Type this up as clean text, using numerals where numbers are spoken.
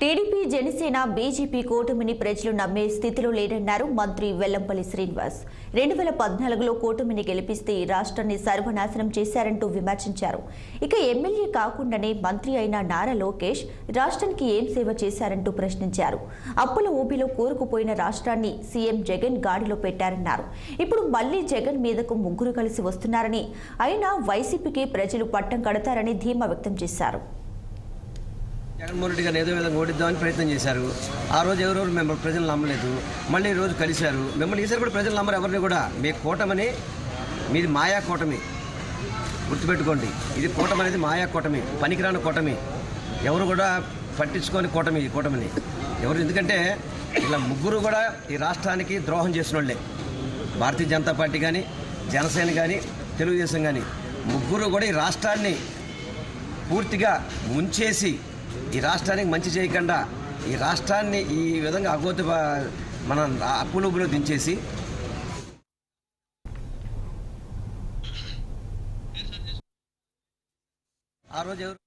TDP Janasena BJP కూటమిని ప్రజలు నమ్మే స్థితిలో లేరన్నారు మంత్రి వెల్లంపల్లి శ్రీనివాస్. 2014లో కూటమిని గెలిపిస్తే రాష్ట్రాన్ని సర్వనాశనం చేశారంటూ విమర్శించారు. ఇక ఎమ్మెల్యే కాకుండానే మంత్రి అయిన నారా లోకేష్ రాష్ట్రానికి ఏం సేవ చేశారంటూ ప్రశ్నించారు. అప్పుల ఊబిలో కూరుకుపోయిన రాష్ట్రాన్ని సీఎం జగన్ గాడిలో పెట్టారన్నారు. ఇప్పుడు మళ్లీ జగన్ మీదకు ముగ్గురు కలిసి వస్తున్నారని, అయినా వైసీపీకి ప్రజలు పట్టం కడతారని ధీమా వ్యక్తం చేశారు. జగన్మోహన్ రెడ్డి గారిని ఏదో విధంగా ఓడిద్దామని ప్రయత్నం చేశారు. ఆ రోజు ఎవరెవరు మిమ్మల్ని ప్రజలు నమ్మలేదు. మళ్ళీ ఈ రోజు కలిశారు. మిమ్మల్ని ఈసారి కూడా ప్రజలు నమ్మరు ఎవరిని కూడా. మీ కూటమని మీది మాయా కూటమి, గుర్తుపెట్టుకోండి. ఇది కూటమి అనేది మాయా కూటమి, పనికిరాని కూటమి. ఎవరు కూడా పట్టించుకోని కూటమి ఈ కూటమిని ఎవరు. ఎందుకంటే ఇలా ముగ్గురు కూడా ఈ రాష్ట్రానికి ద్రోహం చేసిన వాళ్ళే. భారతీయ జనతా పార్టీ కానీ, జనసేన కానీ, తెలుగుదేశం కానీ ముగ్గురు కూడా ఈ రాష్ట్రాన్ని పూర్తిగా ముంచేసి ఈ రాష్ట్రానికి మంచి చేయకుండా ఈ రాష్ట్రాన్ని ఈ విధంగా మన అప్పులుబులో దించేసి ఆ రోజు ఎవరు